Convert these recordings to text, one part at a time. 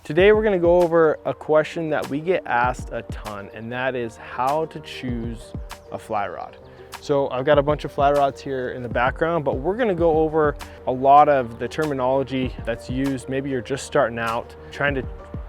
Today we're gonna go over a question that we get asked a ton, and that is how to choose a fly rod. So I've got a bunch of fly rods here in the background, but we're gonna go over a lot of the terminology that's used. Maybe you're just starting out, trying to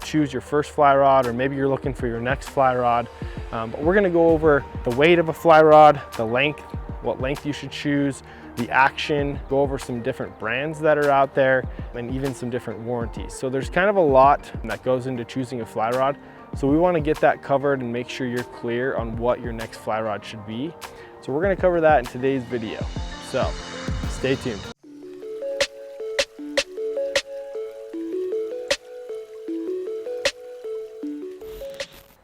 choose your first fly rod, or maybe you're looking for your next fly rod. But we're gonna go over the weight of a fly rod, the length, what length you should choose, the action, go over some different brands that are out there, and even some different warranties. So there's kind of a lot that goes into choosing a fly rod. So we wanna get that covered and make sure you're clear on what your next fly rod should be. So we're gonna cover that in today's video. So stay tuned.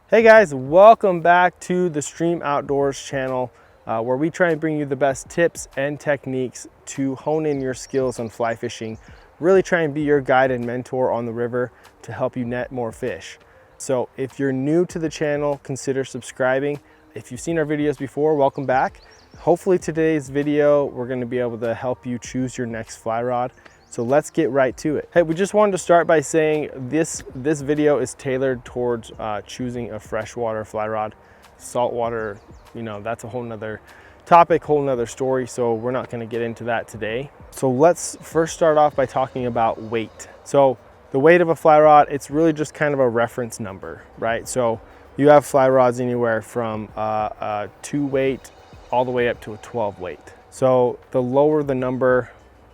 Hey guys, welcome back to the Streem Outdoors channel, where we try and bring you the best tips and techniques to hone in your skills on fly fishing, really try and be your guide and mentor on the river to help you net more fish. So if you're new to the channel, consider subscribing. If you've seen our videos before, welcome back. Hopefully today's video, we're gonna be able to help you choose your next fly rod. So let's get right to it. Hey, we just wanted to start by saying this video is tailored towards choosing a freshwater fly rod. Saltwater, you know, that's a whole nother topic, whole nother story. So we're not gonna get into that today. So let's first start off by talking about weight. So the weight of a fly rod, it's really just kind of a reference number, right? So you have fly rods anywhere from a 2 weight all the way up to a 12 weight. So the lower the number,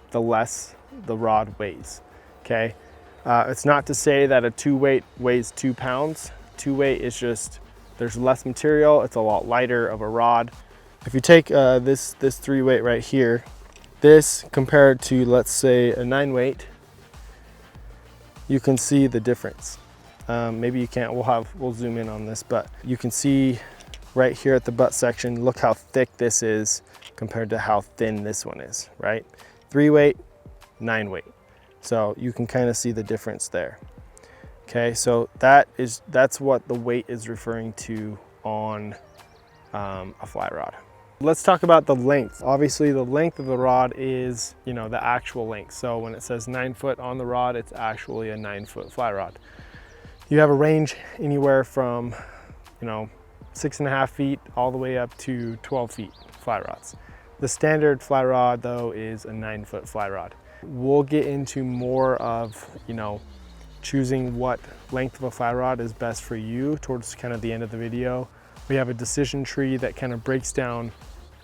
the less the rod weighs, okay? It's not to say that a 2 weight weighs 2 pounds. 2 weight is just, there's less material, it's a lot lighter of a rod. If you take this 3 weight right here, this compared to, let's say, a 9 weight, you can see the difference. Maybe you can't, we'll zoom in on this, but you can see right here at the butt section, look how thick this is compared to how thin this one is, right? 3 weight, 9 weight. So you can kind of see the difference there. Okay, so that's what the weight is referring to on a fly rod. Let's talk about the length. Obviously the length of the rod is, you know, the actual length. So when it says 9 foot on the rod, it's actually a 9-foot fly rod. You have a range anywhere from, you know, 6.5 feet all the way up to 12 feet fly rods. The standard fly rod though is a 9-foot fly rod. We'll get into more of, you know, choosing what length of a fly rod is best for you towards kind of the end of the video. We have a decision tree that kind of breaks down,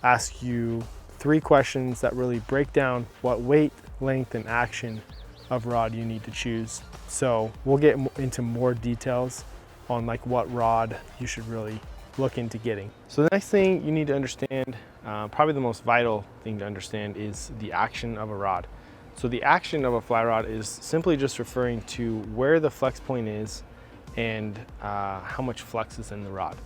asks you 3 questions that really break down what weight, length, and action of rod you need to choose. So we'll get into more details on like what rod you should really look into getting. So the next thing you need to understand, probably the most vital thing to understand, is the action of a rod. So the action of a fly rod is simply just referring to where the flex point is and how much flex is in the rod.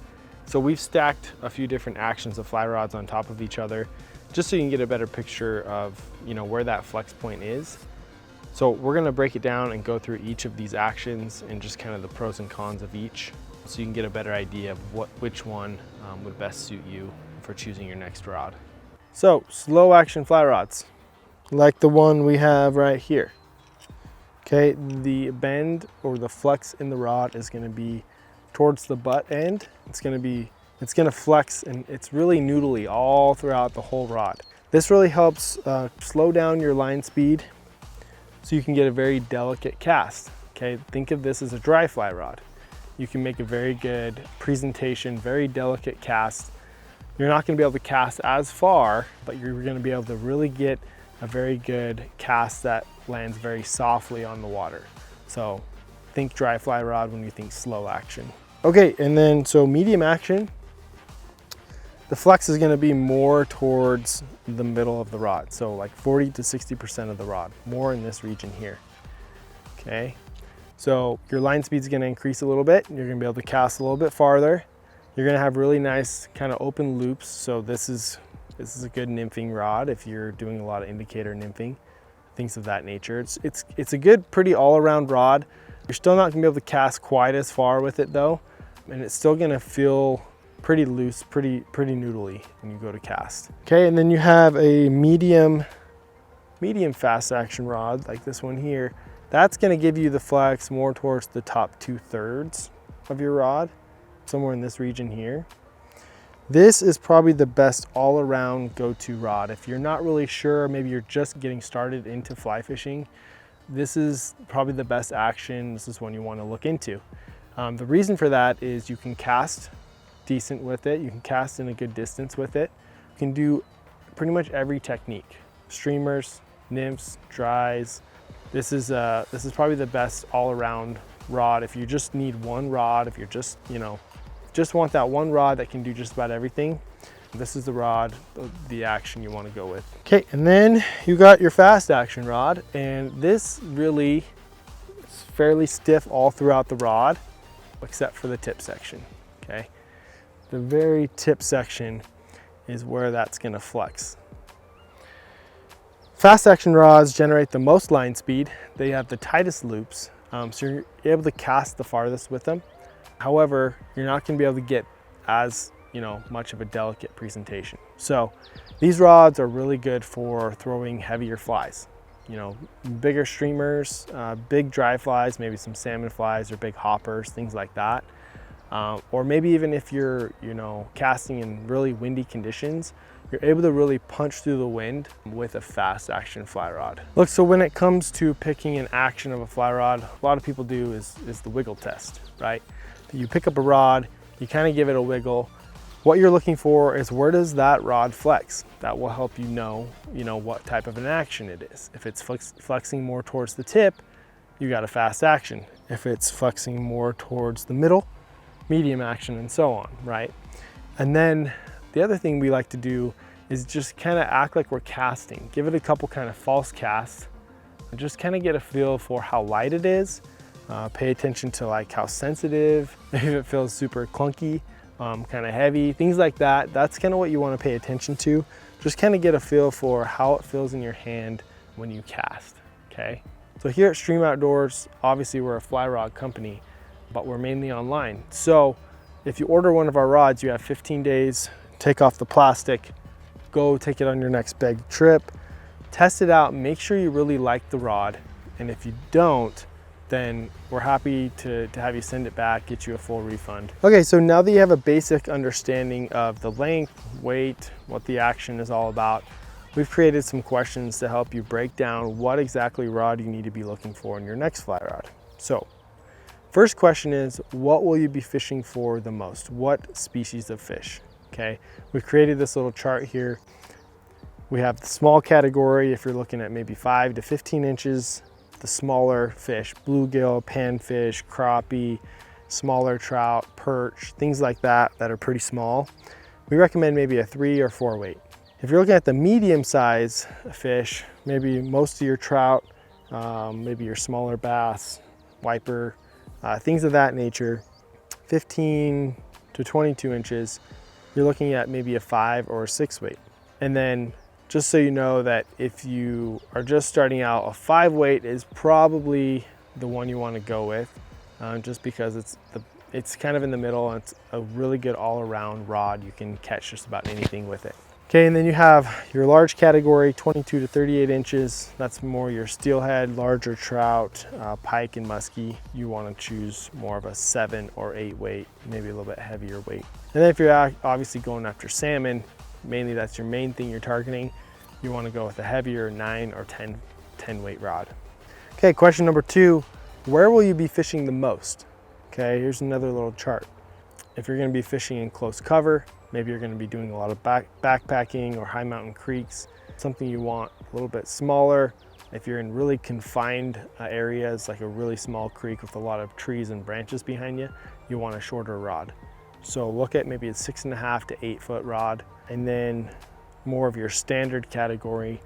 So we've stacked a few different actions of fly rods on top of each other, just so you can get a better picture of, you know, where that flex point is. So we're gonna break it down and go through each of these actions and just kind of the pros and cons of each, so you can get a better idea of which one would best suit you for choosing your next rod. So slow action fly rods, like the one we have right here. Okay, the bend or the flex in the rod is gonna be towards the butt end. It's gonna flex, and it's really noodly all throughout the whole rod. This really helps slow down your line speed so you can get a very delicate cast. Okay, think of this as a dry fly rod. You can make a very good presentation, very delicate cast. You're not gonna be able to cast as far, but you're gonna be able to really get a very good cast that lands very softly on the water. So think dry fly rod when you think slow action. Okay, and then so medium action, the flex is gonna be more towards the middle of the rod. So like 40 to 60% of the rod, more in this region here, okay? So your line speed is gonna increase a little bit. You're gonna be able to cast a little bit farther. You're gonna have really nice kind of open loops. So this is a good nymphing rod if you're doing a lot of indicator nymphing, things of that nature. It's a good, pretty all-around rod. You're still not gonna be able to cast quite as far with it though, and it's still gonna feel pretty loose, pretty noodly when you go to cast. Okay, and then you have a medium fast action rod like this one here. That's gonna give you the flex more towards the top 2/3 of your rod, somewhere in this region here. This is probably the best all-around go-to rod. If you're not really sure, maybe you're just getting started into fly fishing, this is probably the best action. This is one you want to look into. The reason for that is you can cast decent with it. You can cast in a good distance with it. You can do pretty much every technique. Streamers, nymphs, dries. This is probably the best all-around rod. If you just need one rod, if you're just, just want that one rod that can do just about everything, this is the rod, the action you want to go with. Okay, and then you got your fast action rod, and this really is fairly stiff all throughout the rod, except for the tip section, okay? The very tip section is where that's gonna flex. Fast action rods generate the most line speed. They have the tightest loops, so you're able to cast the farthest with them. However, you're not gonna be able to get as much of a delicate presentation. So these rods are really good for throwing heavier flies. Bigger streamers, big dry flies, maybe some salmon flies or big hoppers, things like that. Or maybe even if you're, casting in really windy conditions, you're able to really punch through the wind with a fast action fly rod. Look, so when it comes to picking an action of a fly rod, a lot of people do is the wiggle test, right? You pick up a rod, you kind of give it a wiggle. What you're looking for is where does that rod flex? That will help you know what type of an action it is. If it's flexing more towards the tip, you got a fast action. If it's flexing more towards the middle, medium action, and so on, right? And then the other thing we like to do is just kind of act like we're casting. Give it a couple kind of false casts and just kind of get a feel for how light it is. Pay attention to like how sensitive, if it feels super clunky, kind of heavy, things like that. That's kind of what you want to pay attention to. Just kind of get a feel for how it feels in your hand when you cast, okay? So here at Streem Outdoors, obviously we're a fly rod company, but we're mainly online. So if you order one of our rods, you have 15 days, take off the plastic, go take it on your next big trip, test it out, make sure you really like the rod. And if you don't, then we're happy to have you send it back, get you a full refund. Okay, so now that you have a basic understanding of the length, weight, what the action is all about, we've created some questions to help you break down what exactly rod you need to be looking for in your next fly rod. So, first question is, what will you be fishing for the most? What species of fish? Okay, we've created this little chart here. We have the small category, if you're looking at maybe 5 to 15 inches, the smaller fish, bluegill, panfish, crappie, smaller trout, perch, things like that are pretty small. We recommend maybe a 3 or 4 weight. If you're looking at the medium size fish, maybe most of your trout, maybe your smaller bass, wiper, things of that nature, 15 to 22 inches, you're looking at maybe a 5 or a 6 weight. And then just so you know that if you are just starting out, a 5 weight is probably the one you want to go with, just because it's kind of in the middle and it's a really good all-around rod. You can catch just about anything with it. Okay, and then you have your large category, 22 to 38 inches. That's more your steelhead, larger trout, pike and muskie. You want to choose more of a 7 or 8 weight, maybe a little bit heavier weight. And then if you're obviously going after salmon, mainly that's your main thing you're targeting, you want to go with a heavier 9 or 10 weight rod. Okay, question number 2, where will you be fishing the most? Okay, here's another little chart. If you're going to be fishing in close cover, maybe you're going to be doing a lot of backpacking or high mountain creeks, something you want a little bit smaller. If you're in really confined areas, like a really small creek with a lot of trees and branches behind you, you want a shorter rod. So look at maybe a 6.5 to 8 foot rod. And then more of your standard category,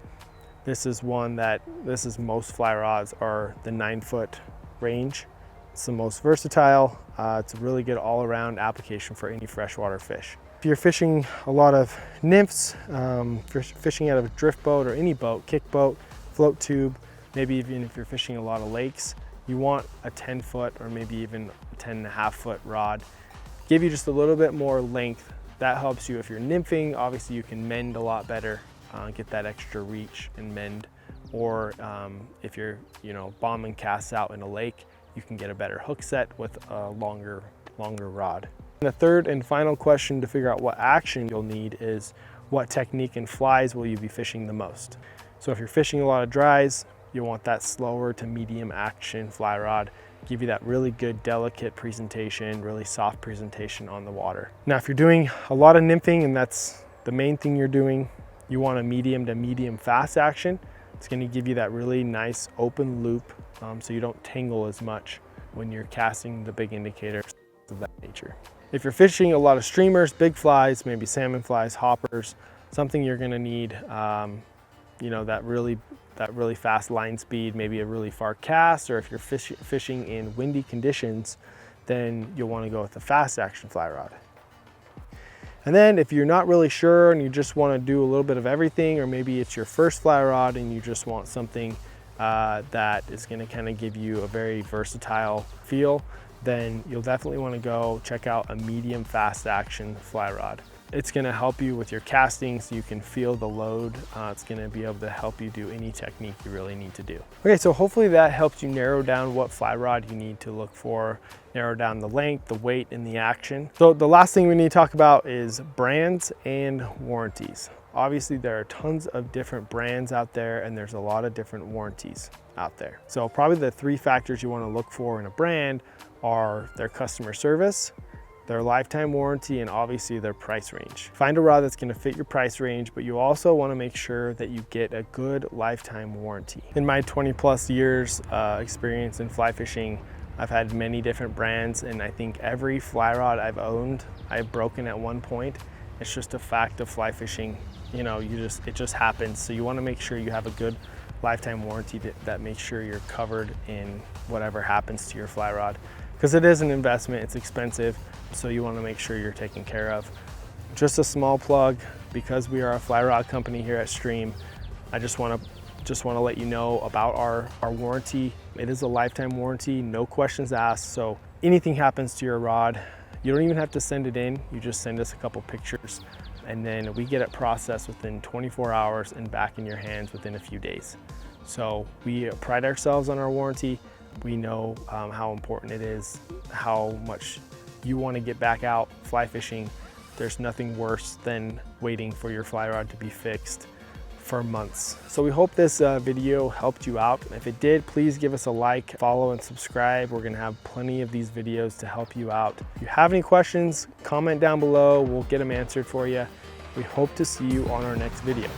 this is most fly rods are the 9 foot range. It's the most versatile. It's a really good all-around application for any freshwater fish. If you're fishing a lot of nymphs, if you're fishing out of a drift boat or any boat, kick boat, float tube, maybe even if you're fishing a lot of lakes, you want a 10 foot or maybe even a 10.5 foot rod. Give you just a little bit more length. That helps you if you're nymphing. Obviously you can mend a lot better, get that extra reach and mend or if you're, bombing casts out in a lake, you can get a better hook set with a longer rod. And the third and final question to figure out what action you'll need is what technique and flies will you be fishing the most. So if you're fishing a lot of dries, you want that slower to medium action fly rod, give you that really good delicate presentation, really soft presentation on the water. Now if you're doing a lot of nymphing and that's the main thing you're doing, you want a medium to medium fast action. It's going to give you that really nice open loop so you don't tangle as much when you're casting the big indicators of that nature. If you're fishing a lot of streamers, big flies, maybe salmon flies, hoppers, something you're going to need, that really fast line speed, maybe a really far cast, or if you're fishing in windy conditions, then you'll want to go with the fast action fly rod. And then if you're not really sure and you just want to do a little bit of everything, or maybe it's your first fly rod and you just want something that is going to kind of give you a very versatile feel, then you'll definitely want to go check out a medium fast action fly rod. It's going to help you with your casting so you can feel the load. It's going to be able to help you do any technique you really need to do. Okay, so hopefully that helps you narrow down what fly rod you need to look for, narrow down the length, the weight, and the action. So the last thing we need to talk about is brands and warranties. Obviously there are tons of different brands out there and there's a lot of different warranties out there. So probably the 3 factors you want to look for in a brand are their customer service, their lifetime warranty, and obviously their price range. Find a rod that's going to fit your price range, but you also want to make sure that you get a good lifetime warranty. In my 20+ years experience in fly fishing, I've had many different brands, and I think every fly rod I've owned, I've broken at one point. It's just a fact of fly fishing. It just happens. So you want to make sure you have a good lifetime warranty that makes sure you're covered in whatever happens to your fly rod. Because it is an investment, it's expensive, so you want to make sure you're taken care of. Just a small plug, because we are a fly rod company here at Streem, I just want to let you know about our warranty. It is a lifetime warranty, no questions asked. So anything happens to your rod, you don't even have to send it in. You just send us a couple pictures, and then we get it processed within 24 hours and back in your hands within a few days. So we pride ourselves on our warranty. We know how important it is, how much you want to get back out fly fishing. There's nothing worse than waiting for your fly rod to be fixed for months. So we hope this video helped you out. If it did, please give us a like, follow, and subscribe. We're gonna have plenty of these videos to help you out. If you have any questions, comment down below. We'll get them answered for you. We hope to see you on our next video.